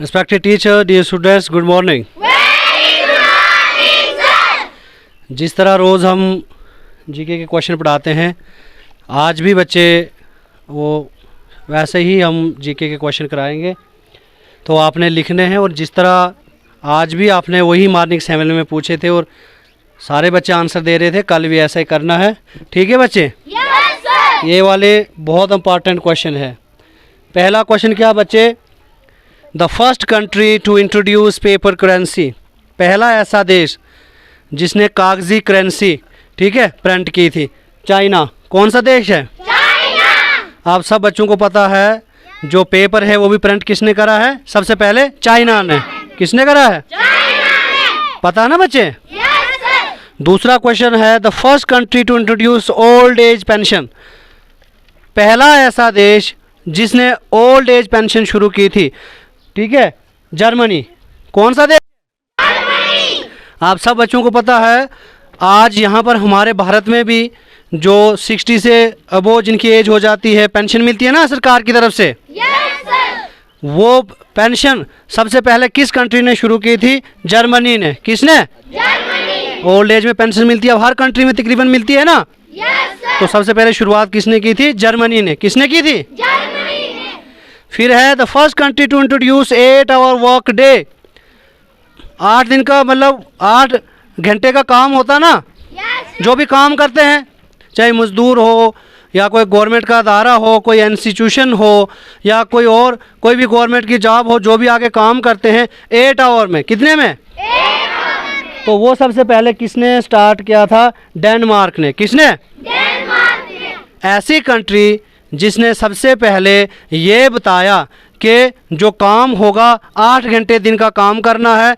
Respected teacher, dear students, good morning. Very good morning, sir. जिस तरह रोज़ हम GK के क्वेश्चन पढ़ाते हैं, आज भी बच्चे वो वैसे ही हम जीके के क्वेश्चन कराएंगे। तो आपने लिखने हैं, और जिस तरह आज भी आपने वही मॉर्निंग असेंबली में पूछे थे और सारे बच्चे आंसर दे रहे थे, कल भी ऐसा ही करना है। ठीक है बच्चे? Yes, sir. ये वाले बहुत इम्पॉर्टेंट क्वेश्चन है। पहला क्वेश्चन क्या बच्चे? The first country to introduce paper currency, पहला ऐसा देश जिसने कागजी करेंसी, ठीक है, प्रिंट की थी, चाइना। कौन सा देश है? China. आप सब बच्चों को पता है, जो पेपर है वो भी प्रिंट किसने करा है? सबसे पहले चाइना ने। किसने करा है? China. पता है ना बच्चे? Yes, sir. दूसरा क्वेश्चन है the first country to introduce old age pension, पहला ऐसा देश जिसने ओल्ड एज पेंशन शुरू की थी, ठीक है, जर्मनी। कौन सा देश? Germany. आप सब बच्चों को पता है, आज यहाँ पर हमारे भारत में भी जो 60 से अबो जिनकी एज हो जाती है, पेंशन मिलती है ना सरकार की तरफ से, Yes, sir. वो पेंशन सबसे पहले किस कंट्री ने शुरू की थी? जर्मनी ने। किसने? Germany. ओल्ड एज में पेंशन मिलती है, अब हर कंट्री में तकरीबन मिलती है ना, Yes, sir. तो सबसे पहले शुरुआत किसने की थी? जर्मनी ने। किसने की थी? Germany. फिर है the first country to introduce 8 hour work day, 8 दिन का मतलब 8 घंटे का काम होता ना, Yes. जो भी काम करते हैं, चाहे मजदूर हो या कोई गवर्नमेंट का अदारा हो, कोई इंस्टीट्यूशन हो या कोई और कोई भी गवर्नमेंट की जॉब हो, जो भी आगे काम करते हैं 8 आवर में। कितने में? 8 hours. तो वो सबसे पहले किसने स्टार्ट किया था? डेनमार्क ने। किसने? Denmark ने. ऐसी कंट्री जिसने सबसे पहले ये बताया कि जो काम होगा 8 घंटे दिन का काम करना है।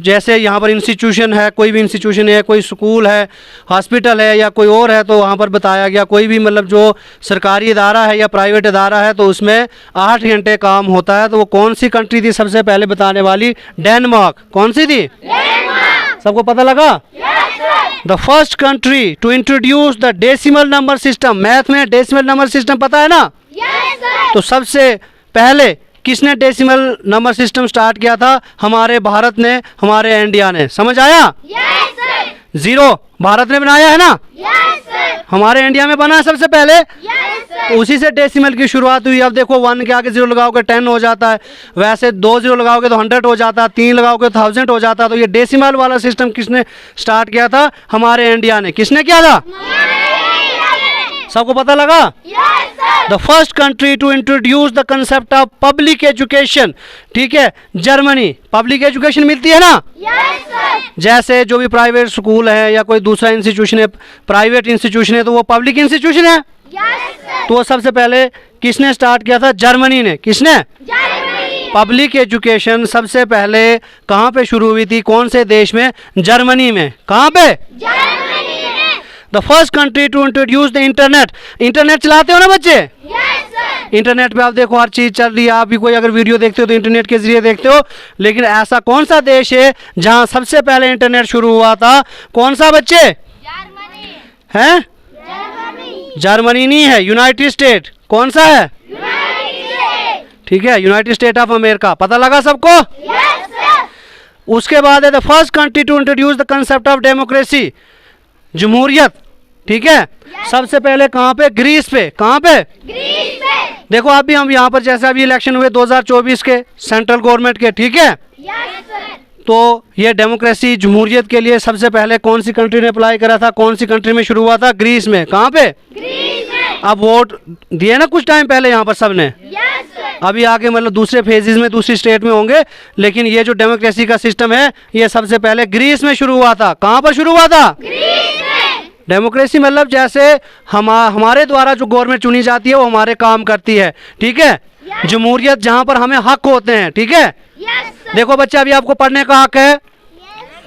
जैसे यहाँ पर इंस्टीट्यूशन है, कोई भी इंस्टीट्यूशन है, कोई स्कूल है, हॉस्पिटल है या कोई और है, तो वहाँ पर बताया गया कोई भी मतलब जो सरकारी इदारा है या प्राइवेट इदारा है, तो उसमें 8 घंटे काम होता है। तो वो कौन सी कंट्री थी सबसे पहले बताने वाली? डेनमार्क। कौन सी थी? Denmark. सबको पता लगा? Yes, sir. The first country to introduce the decimal number system, math में डेसिमल नंबर सिस्टम पता है ना, Yes, sir. तो सबसे पहले किसने डेसिमल नंबर सिस्टम स्टार्ट किया था? हमारे भारत ने, हमारे इंडिया ने। समझ आया? Yes, sir. 0 भारत ने बनाया है ना, Yes, sir. हमारे इंडिया में बना है सबसे पहले, Yes, sir. तो उसी से डेसिमल की शुरुआत हुई। अब देखो 1 के आगे 0 लगाओगे 10 हो जाता है, वैसे 2 0 लगाओगे तो 100 हो जाता है, 3 लगाओगे तो 1000 हो जाता है। तो ये डेसिमल वाला सिस्टम किसने स्टार्ट किया था? हमारे इंडिया ने। किसने किया था? सबको पता लगा? Yes, sir. The first country to introduce the concept of public education, ठीक है, जर्मनी। पब्लिक एजुकेशन मिलती है ना, Yes, sir. जैसे जो भी प्राइवेट स्कूल है या कोई दूसरा इंस्टीट्यूशन है, प्राइवेट इंस्टीट्यूशन है, तो वो पब्लिक इंस्टीट्यूशन है। Yes, sir. तो वो सबसे पहले किसने स्टार्ट किया था? जर्मनी ने। किसने? Germany. पब्लिक एजुकेशन सबसे पहले कहाँ पे शुरू हुई थी? कौन से देश में? जर्मनी में। कहाँ पे? Germany ने. The first country to introduce the internet, internet चलाते हो ना बच्चे? Yes, sir. इंटरनेट पे आप देखो हर चीज़ चल रही है, आप भी कोई अगर वीडियो देखते हो तो इंटरनेट के जरिए देखते हो। लेकिन ऐसा कौन सा देश है जहां सबसे पहले इंटरनेट शुरू हुआ था? कौन सा बच्चे? Germany. हैं? Germany. जर्मनी नहीं है, यूनाइटेड स्टेट। कौन सा है? United States. ठीक है, यूनाइटेड स्टेट ऑफ अमेरिका। पता लगा सबको? Yes, sir. उसके बाद है the first country to introduce the concept of democracy, जमहूरियत, ठीक है, सबसे पहले कहाँ पे? ग्रीस पे। कहाँ पे? Greece पे. देखो अभी हम यहाँ पर जैसे अभी इलेक्शन हुए 2024 के सेंट्रल गवर्नमेंट के, ठीक है, Yes, sir. तो ये डेमोक्रेसी जमहूरियत के लिए सबसे पहले कौन सी कंट्री ने अप्लाई करा था? कौन सी कंट्री में शुरू हुआ था? ग्रीस में। कहाँ पे? Greece में. अब वोट दिए ना कुछ टाइम पहले यहाँ पर सबने, Yes, sir. अभी आगे मतलब दूसरे फेजेस में दूसरी स्टेट में होंगे, लेकिन ये जो डेमोक्रेसी का सिस्टम है ये सबसे पहले ग्रीस में शुरू हुआ था। कहाँ पर शुरू हुआ था? Greece में. डेमोक्रेसी मतलब जैसे हमारे द्वारा जो गवर्नमेंट चुनी जाती है वो हमारे काम करती है, ठीक है। जमहूरियत जहाँ पर हमें हक होते हैं, ठीक है। Yes, sir. देखो बच्चे, अभी आपको पढ़ने का हक है, Yes,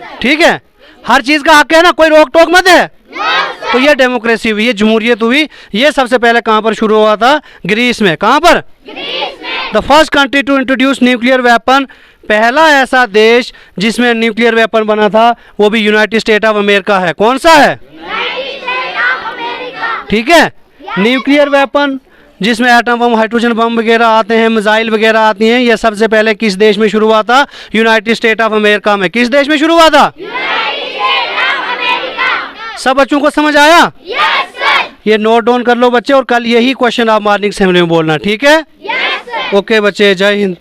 sir. ठीक है, हर चीज़ का हक है ना, कोई रोक टोक मत है। No, sir. तो ये डेमोक्रेसी हुई, ये जमहूरियत हुई। ये सबसे पहले कहाँ पर शुरू हुआ था? ग्रीस में। कहाँ पर? Greece में. The first country to introduce nuclear weapon, पहला ऐसा देश जिसमें न्यूक्लियर वेपन बना था वो भी यूनाइटेड स्टेट ऑफ अमेरिका है। कौन सा है? United States of America. ठीक है, न्यूक्लियर वेपन जिसमें एटम बम, हाइड्रोजन बम वगैरह आते हैं, मिसाइल वगैरह आती हैं, ये सबसे पहले किस देश में शुरू हुआ था? यूनाइटेड स्टेट ऑफ अमेरिका में। किस देश में शुरू हुआ था? United state of America. सब बच्चों को समझ आया? Yes sir. ये नोट डाउन कर लो बच्चे, और कल यही क्वेश्चन आप मॉर्निंग असेंबली में बोलना, ठीक है? Yes sir. ओके बच्चे, जय हिंद।